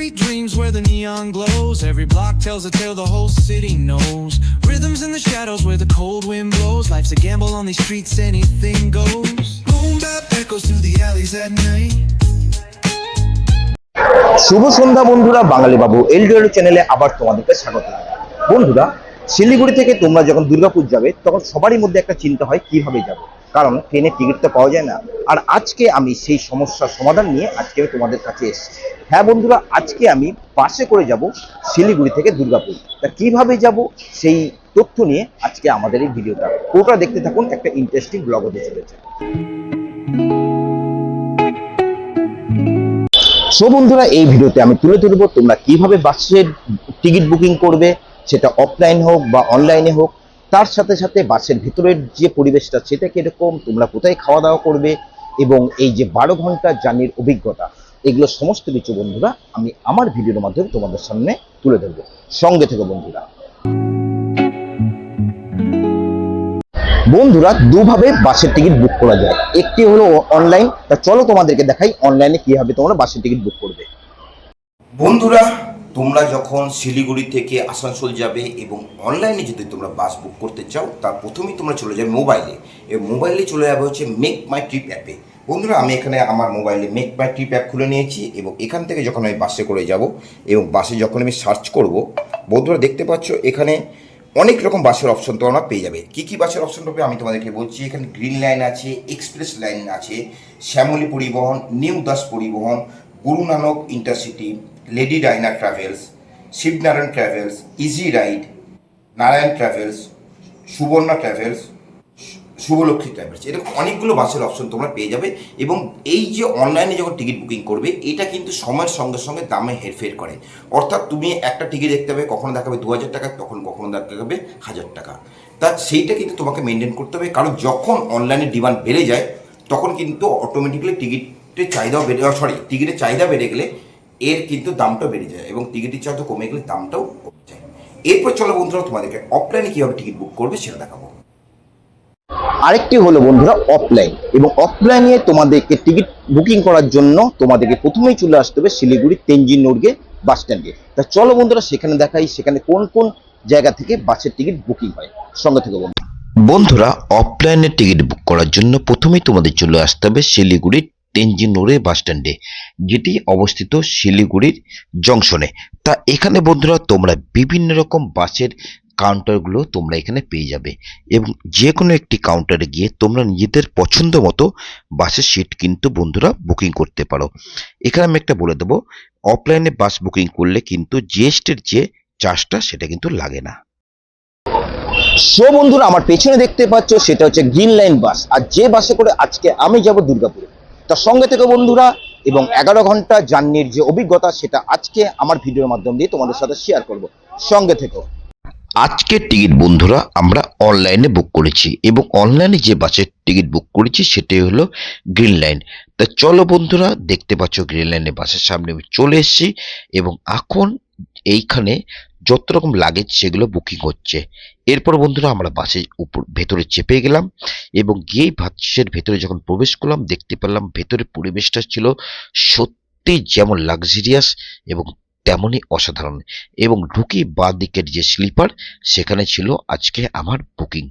Sweet dreams where the neon glows. Every block tells a tale the whole city knows. Rhythms in the shadows where the cold wind blows. Life's a gamble on these streets, anything goes. Boom bap echoes through the alleys at night. শুভ সন্ধ্যা বন্ধুরা, বাঙালি বাবু LDO চ্যানেলে আবার তোমাদেরকে স্বাগত। বন্ধুরা, শিলিগুড়ি থেকে তোমরা যখন দুর্গাপুর যাবে তখন সবারই মধ্যে একটা চিন্তা হয় কিভাবে যাব, কারণ ট্রেনের টিকিট তো পাওয়া যায় না। আর আজকে আমি সেই সমস্যার সমাধান নিয়ে আজকে তোমাদের কাছে এসেছি। হ্যাঁ বন্ধুরা, আজকে আমি বাসে করে যাব শিলিগুড়ি থেকে দুর্গাপুর। তা কিভাবে যাব সেই তথ্য নিয়ে আজকে আমাদের এই ভিডিওটা পুরোটা দেখতে থাকুন, একটা ইন্টারেস্টিং ব্লগ হতে চলেছে। সো বন্ধুরা, এই ভিডিওতে আমি তুলে ধরবো তোমরা কিভাবে বাসের টিকিট বুকিং করবে, সেটা অফলাইন হোক বা অনলাইনে হোক। তার সাথে সাথে বাসের ভিতরের যে পরিবেশটা সেটা কিরকম, তোমরা কোথায় খাওয়া দাওয়া করবে, এবং এই যে 12 ঘন্টা জার্নির অভিজ্ঞতা, এগুলো সমস্ত কিছু বন্ধুরা আমি আমার ভিডিওর মাধ্যমে তোমাদের সামনে তুলে ধরবো। সঙ্গে থেকে বন্ধুরা। বন্ধুরা, দুভাবে বাসের টিকিট বুক করা যায়। একটি হলো অনলাইন। তা চলো তোমাদেরকে দেখাই অনলাইনে কিভাবে তোমরা বাসের টিকিট বুক করবে। বন্ধুরা, তোমরা যখন শিলিগুড়ি থেকে আসানসোল যাবে এবং অনলাইনে যদি তোমরা বাস বুক করতে চাও, তার প্রথমেই তোমরা চলে যাবে মোবাইলে, এবং মোবাইলে চলে যাবে হচ্ছে মেক মাই ট্রিপ অ্যাপে। বন্ধুরা, আমি এখানে আমার মোবাইলে মেক মাই ট্রিপ অ্যাপ খুলে নিয়েছি, এবং এখান থেকে যখন আমি বাসে করে যাব এবং বাসে যখন আমি সার্চ করব, বন্ধুরা দেখতে পাচ্ছ এখানে অনেক রকম বাসের অপশন তোমরা পেয়ে যাবে। কী কী বাসের অপশন পাবে আমি তোমাদেরকে বলছি। এখানে গ্রিন লাইন আছে, এক্সপ্রেস লাইন আছে, Shyamoli Paribahan, new Das Paribahan, Guru Nanak intercity, lady Diana travels, Shibnarayan travels, easy ride, Narayan travels, Suborna travels, Shubhalakshmi travels, এরকম অনেকগুলো বাসের অপশন তোমরা পেয়ে যাবে। এবং এই যে অনলাইনে যখন টিকিট বুকিং করবে, এটা কিন্তু সময়ের সঙ্গে সঙ্গে দামে হেরফের করে। অর্থাৎ তুমি একটা টিকিট দেখতে পাবে, কখনো দেখাবে 2000 টাকা, কখনো দেখাবে 1000 টাকা। তা সেইটা কিন্তু তোমাকে মেনটেন করতে হবে, কারণ যখন অনলাইনে ডিমান্ড বেড়ে যায় তখন কিন্তু অটোমেটিক্যালি টিকিটের চাহিদাও টিকিটের চাহিদা বেড়ে গেলে এর কিন্তু দামটাও বেড়ে যায়, এবং টিকিটের চাহিদা কমে গেলে দামটাও কমে যায়। এরপর চলো বন্ধুরা, তোমাদেরকে অফলাইনে কীভাবে টিকিট বুক করবে সেটা দেখাবো। আরেকটি হলো বন্ধুরা অফলাইন, এবং অফলাইনে তোমাদেরকে টিকিট বুকিং করার জন্য তোমাদেরকে প্রথমেই চলে আসতে হবে শিলিগুড়ি তেনজিং নোরগে বাস স্ট্যান্ডে। তা চলো বন্ধুরা সেখানে দেখাই সেখানে কোন কোন জায়গা থেকে বাসের টিকিট বুকিং হয়। সঙ্গে থেকে বন্ধুরা, অফলাইনে টিকিট বুক করার জন্য প্রথমেই তোমাদের চলে আসতে হবে শিলিগুড়ি তেনজিং নোরগে বাস স্ট্যান্ডে, যেটি অবস্থিত শিলিগুড়ির জংশনে। তা এখানে বন্ধুরা তোমরা বিভিন্ন রকম বাসের কাউন্টারগুলো তোমরা এখানে পেয়ে যাবে, এবং যে কোনো একটি কাউন্টারে গিয়ে তোমরা নিজেদের পছন্দ মতো বাসের সিট কিন্তু বন্ধুরা বুকিং করতে পারো। এখানে আমি একটা বলে দেবো, অফলাইনে বাস বুকিং করলে কিন্তু জিএসটির যে চার্জটা সেটা কিন্তু লাগে না। সো বন্ধুরা, আমার পেছনে দেখতে পাচ্ছ সেটা হচ্ছে গ্রিন লাইন বাস, আর যে বাসে করে আজকে আমি যাব দুর্গাপুরে। তার সঙ্গে থেকে বন্ধুরা, এবং 11 ঘন্টা জার্নির যে অভিজ্ঞতা সেটা আজকে আমার ভিডিওর মাধ্যম দিয়ে তোমাদের সাথে শেয়ার করব। সঙ্গে থেকো। আজকের টিকিট বন্ধুরা আমরা অনলাইনে বুক করেছি, এবং অনলাইনে যে বাসের টিকিট বুক করেছি সেটাই হলো গ্রিন লাইন। তা চলো বন্ধুরা, দেখতে পাচ্ছ গ্রিন লাইনে বাসের সামনে আমি চলে এসেছি, এবং এখন এইখানে যত রকম লাগেজ সেগুলো বুকিং হচ্ছে। এরপর বন্ধুরা আমরা বাসের ভেতরে চেপে গেলাম, এবং গিয়েই বাসের ভেতরে যখন প্রবেশ করলাম দেখতে পেলাম ভেতরে পরিবেশটা ছিল সত্যি যেমন লাক্সারিয়াস এবং তেমনই অসাধারণ। এবং ঢুকি বাঁ দিকের যে স্লিপার সেখানে ছিল আজকে আমার বুকিং।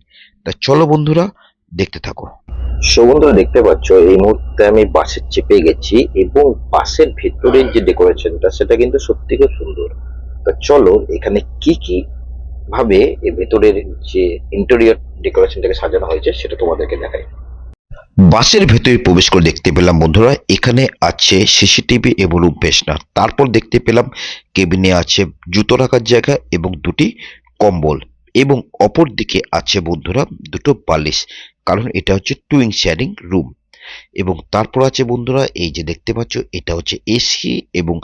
তা চলো বন্ধুরা দেখতে থাকো। সো বন্ধুরা, দেখতে পাচ্ছ এই মুহূর্তে আমি বাসে চেপে গেছি, এবং বাসের ভেতরের যে ডেকোরেশনটা সেটা কিন্তু সত্যি খুব সুন্দর। তা চলো এখানে কি কি ভাবে এর ভেতরের যে ইন্টেরিয়র ডেকোরেশনটাকে সাজানো হয়েছে সেটা তোমাদেরকে দেখাই। বাসের ভেতরে প্রবেশ করে দেখতে পেলাম বন্ধুরা এখানে আছে সিসিটিভি এবং রূপ বেশনা। তারপর দেখতে পেলাম কেবিনে আছে জুতো রাখার জায়গা এবং দুটি কম্বল, এবং অপর দিকে আছে বন্ধুরা দুটো বালিশ, কারণ এটা হচ্ছে টুইং শেয়ারিং রুম। এবং তারপর আছে বন্ধুরা এই যে দেখতে পাচ্ছ এটা হচ্ছে এসি, এবং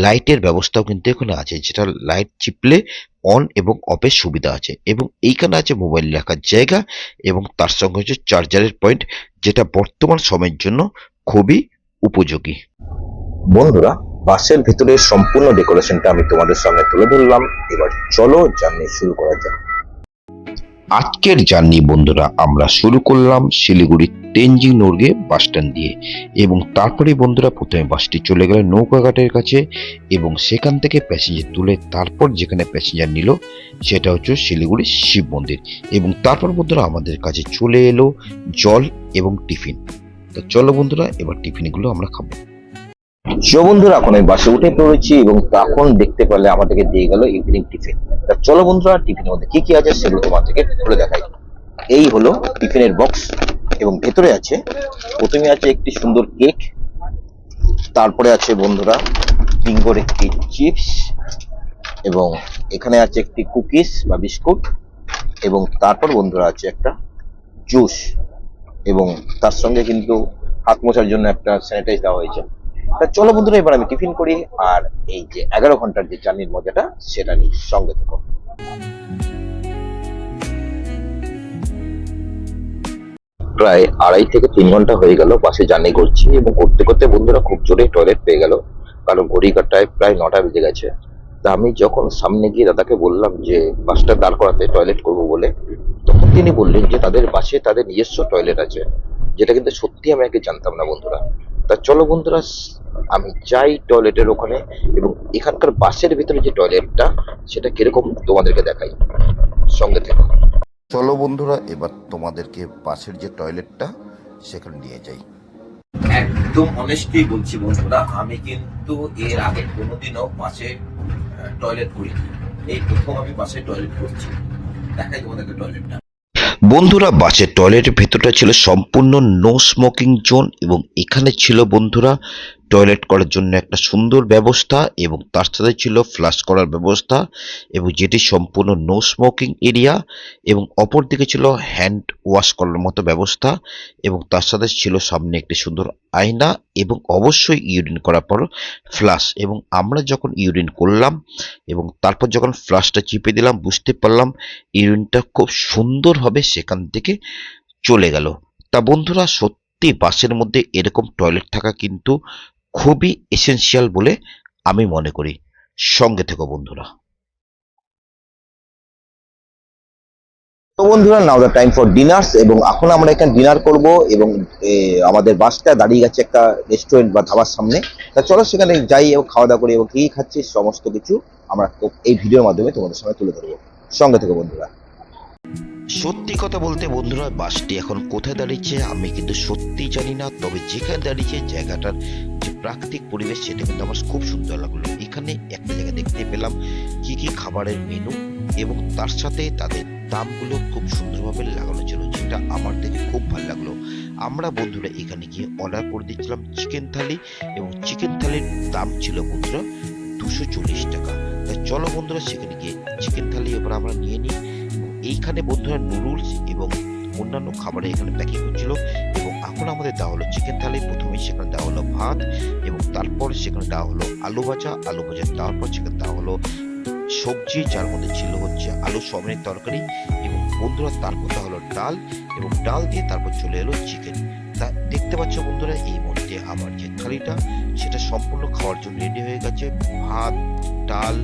লাইটের ব্যবস্থাও কিন্তু এখানে আছে, যেটা লাইট চিপলে অন এবং অফের সুবিধা আছে। এবং এইখানে আছে মোবাইল রাখার জায়গা, এবং তার সঙ্গে হচ্ছে চার্জারের পয়েন্ট, যেটা বর্তমান সময়ের জন্য খুবই উপযোগী। বন্ধুরা, বাসের ভেতরের সম্পূর্ণ ডেকোরেশনটা আমি তোমাদের সামনে তুলে ধরলাম। এবার চলো জার্নি শুরু করা যাক। আজকের জার্নি বন্ধুরা আমরা শুরু করলাম শিলিগুড়ি তেনজিং নোরগে বাস স্ট্যান্ড দিয়ে। এবং তারপরে বন্ধুরা প্রথমে বাসটি চলে গেল নৌকাঘাটের কাছে এবং সেখান থেকে প্যাসেঞ্জার তুলে তারপর যেখানে প্যাসেঞ্জার নিল সেটা হচ্ছে শিলিগুড়ি শিব মন্দির। এবং তারপর বন্ধুরা আমাদের কাছে চলে এলো জল এবং টিফিন। তো চলো বন্ধুরা এবার টিফিনগুলো আমরা খাবো। বন্ধুরা এখন আমি বাসে উঠে পড়েছি এবং তখন দেখতে পেলে আমাদেরকে দিয়ে গেল ইভিনিং টিফিন। তা চলো বন্ধুরা টিফিনের মধ্যে কি কি আছে সেগুলো তোমাদেরকে খুলে দেখাই। এই হলো টিফিনের বক্স এবং ভেতরে আছে, প্রথমে আছে একটি সুন্দর কেক, তারপরে আছে বন্ধুরা বিঙ্গোর একটি চিপস এবং এখানে আছে একটি কুকিজ বা বিস্কুট এবং তারপর বন্ধুরা আছে একটা জুস এবং তার সঙ্গে কিন্তু হাত মোছার জন্য একটা স্যানিটাইজ দেওয়া হয়েছে। তা চলো বন্ধুরা এবার আমি টিফিন করি আর এই যে 11 ঘন্টার যে জার্নির মজাটা সেটা নিয়ে সঙ্গে থেকো। প্রায় 2.5 থেকে 3 ঘন্টা হয়ে গেল বাসে জার্নি করছি এবং করতে করতে বন্ধুরা খুব জোরে টয়লেট পেয়ে গেল, কারণ ঘড়ি কাটায় প্রায় 9টা বেজে গেছে। তা আমি যখন সামনে গিয়ে দাদাকে বললাম যে বাসটা দাঁড় করাতে টয়লেট করব বলে, তখন তিনি বললেন যে তাদের বাসে তাদের নিজস্ব টয়লেট আছে, যেটা কিন্তু সত্যি আমি আগে জানতাম না বন্ধুরা। তা চলো বন্ধুরা আমি যাই টয়লেটের ওখানে এবং এখানকার বাসের ভিতরে যে টয়লেটটা সেটা কিরকম তোমাদেরকে দেখাই, সঙ্গে থেকে। চলো বন্ধুরা এবার তোমাদেরকে বাসের যে টয়লেটটা সেখানে নিয়ে যাই। একদম অনেস্টলি বলছি বন্ধুরা, আমি কিন্তু এর আগে কোনোদিনও বাসে টয়লেট করিনি, এই প্রথম আমি বাসে টয়লেট করছি। দেখাই তোমাদেরকে টয়লেটটা। বন্ধুরা বাসের টয়লেটের ভেতরটা ছিল সম্পূর্ণ নো স্মোকিং জোন এবং এখানে ছিল বন্ধুরা টয়লেট করার জন্য একটা সুন্দর ব্যবস্থা এবং তার সাথে ছিল ফ্লাশ করার ব্যবস্থা এবং যেটি সম্পূর্ণ নো স্মোকিং এরিয়া এবং অপর দিকে ছিল হ্যান্ড ওয়াশ করার মতো ব্যবস্থা এবং তার সাথে ছিল সামনে একটি সুন্দর আয়না এবং অবশ্যই ইউরিন করার পর ফ্লাশ। এবং আমরা যখন ইউরিন করলাম এবং তারপর যখন ফ্লাশটা চিপে দিলাম বুঝতে পারলাম ইউরিনটা খুব সুন্দরভাবে সেখান থেকে চলে গেল। তা বন্ধুরা সত্যি বাসের মধ্যে এরকম টয়লেট থাকা কিন্তু খুবই এসেনশিয়াল বলে আমি মনে করি। সঙ্গে থেকো বন্ধুরা। তো বন্ধুরা নাও দ্য টাইম ফর ডিনার্স এবং এখন আমরা এখানে ডিনার করব এবং আমাদের বাসটা দাঁড়িয়ে গেছে একটা রেস্টুরেন্ট বা ধাবার সামনে। তা চলো সেখানে যাই এবং খাওয়া দাওয়া করি এবং কি খাচ্ছি সমস্ত কিছু আমরা এই ভিডিওর মাধ্যমে তোমাদের সামনে তুলে ধরবো। সঙ্গে থেকো বন্ধুরা। সত্যি কথা বলতে বন্ধুরা বাসটি এখন কোথায় দাঁড়িয়েছে আমি কিন্তু সত্যিই জানি না, তবে যেখানে দাঁড়িয়েছে জায়গাটার যে প্রাকৃতিক পরিবেশ সেটা কিন্তু আমার খুব সুন্দর লাগলো। এখানে একটা জায়গা দেখতে পেলাম কি কি খাবারের মেনু এবং তার সাথে তাদের দামগুলো খুব সুন্দরভাবে লাগানো ছিল, যেটা আমার দেখে খুব ভালো লাগলো। আমরা বন্ধুরা এখানে গিয়ে অর্ডার করে দিচ্ছিলাম চিকেন থালি এবং চিকেন থালির দাম ছিল বন্ধুরা 240 টাকা। তাই চলো বন্ধুরা সেখানে গিয়ে চিকেন থালি এবার আমরা নিয়ে নিই। এইখানে বন্ধুরা নুডলস এবং অন্যান্য খাবারে এখানে প্যাকিং হচ্ছিল এবং এখন আমাদের দেওয়া হলো চিকেন থালি। প্রথমেই সেখানে দেওয়া হলো ভাত এবং তারপর সেখানে দেওয়া হলো আলু ভাজা দেওয়ার পর সেখানে দেওয়া হলো সবজি, যার মধ্যে ছিল হচ্ছে আলু সমেত তরকারি এবং বন্ধুরা তারপর দেওয়া হলো ডাল এবং ডাল দিয়ে তারপর চলে এলো চিকেন। তা দেখতে পাচ্ছ বন্ধুরা এই মধ্যে আমার যে থালিটা সেটা সম্পূর্ণ খাওয়ার জন্য রেডি হয়ে গেছে। ভাত, ডাল,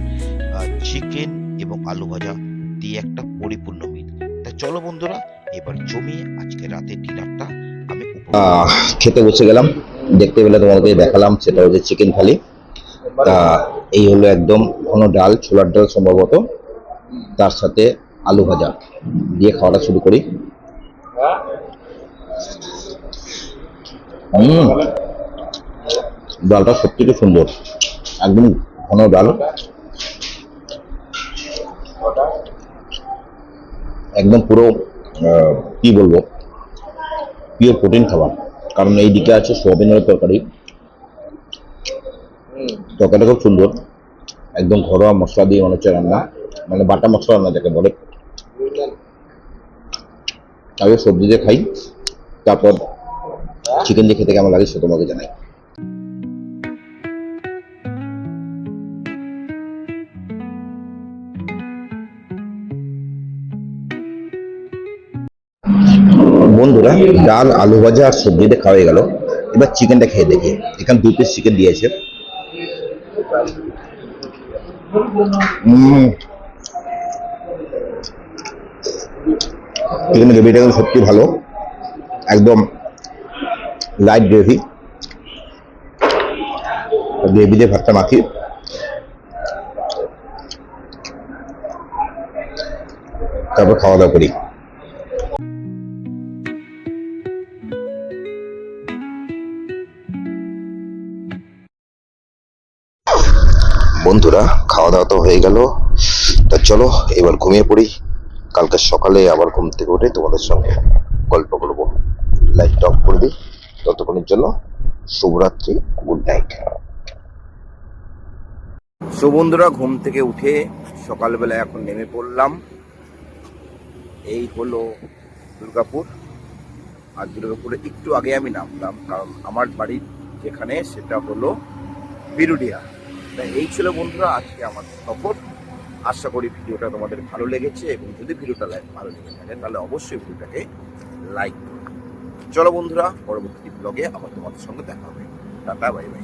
চিকেন এবং আলু ভাজা দিয়ে একটা পরিপূর্ণ মিল। তা চলো বন্ধুরা এবার জমিয়ে আজকে রাতের ডিনারটা আমি খেতে বসে গেলাম। দেখতে পেলে তোমাদেরকে দেখালাম সেটা হচ্ছে চিকেন থালি। তা এই হলো একদম ঘন ডাল, ছোলার ডাল সম্ভবত, তার সাথে আলু ভাজা দিয়ে খাওয়াটা শুরু করি। ডালটা সত্যি খুব সুন্দর, একদম ঘন ডাল, একদম পুরো কি বলবো পিওর প্রোটিন খাবার। কারণ এই দিকে আছে সোয়াবিনের তরকারি, তরকারিটা খুব সুন্দর, একদম ঘরোয়া মশলা দিয়ে মনে হচ্ছে রান্না, মানে বাটা মশলা রান্না যাকে বলে। আগে সবজি দিয়ে খাই, তারপর চিকেন দিয়ে খেতে কেমন লাগে সে তোমাকে জানাই। বন্ধুরা ডাল, আলু ভাজা আর সবজিতে খাওয়া হয়ে গেল, এবার চিকেনটা খেয়ে দেখি। এখানে 2 পিস চিকেন দিয়েছে। চিকেন গ্রেভিটা সত্যি ভালো, একদম লাইট গ্রেভি, গ্রেভি দিয়ে ভাতটা মাখি। তারপর খাওয়া দাওয়া করি। বন্ধুরা, খাওয়া দাওয়া তো হয়ে গেল, তা চলো এবার ঘুমিয়ে পড়ি। কালকে সকালে আবার ঘুম থেকে উঠে তোমাদের সঙ্গে গল্প করবো। লাইটটা অফ করে দিই। ততক্ষণের জন্য শুভরাত্রি, গুড নাইট। সো বন্ধুরা, ঘুম থেকে উঠে সকালবেলা এখন নেমে পড়লাম। এই হলো দুর্গাপুর। আর দুর্গাপুরে একটু আগে আমি নামলাম, কারণ আমার বাড়ি যেখানে সেটা হলো বিরুডিয়া। তাই এই ছিল বন্ধুরা আজকে আমার সফর। আশা করি ভিডিওটা তোমাদের ভালো লেগেছে, এবং যদি ভিডিওটা ভালো লেগে থাকে তাহলে অবশ্যই ভিডিওটাকে লাইক করো। চলো বন্ধুরা, পরবর্তী ব্লগে আবার তোমাদের সঙ্গে দেখা হবে। Tata, bye bye.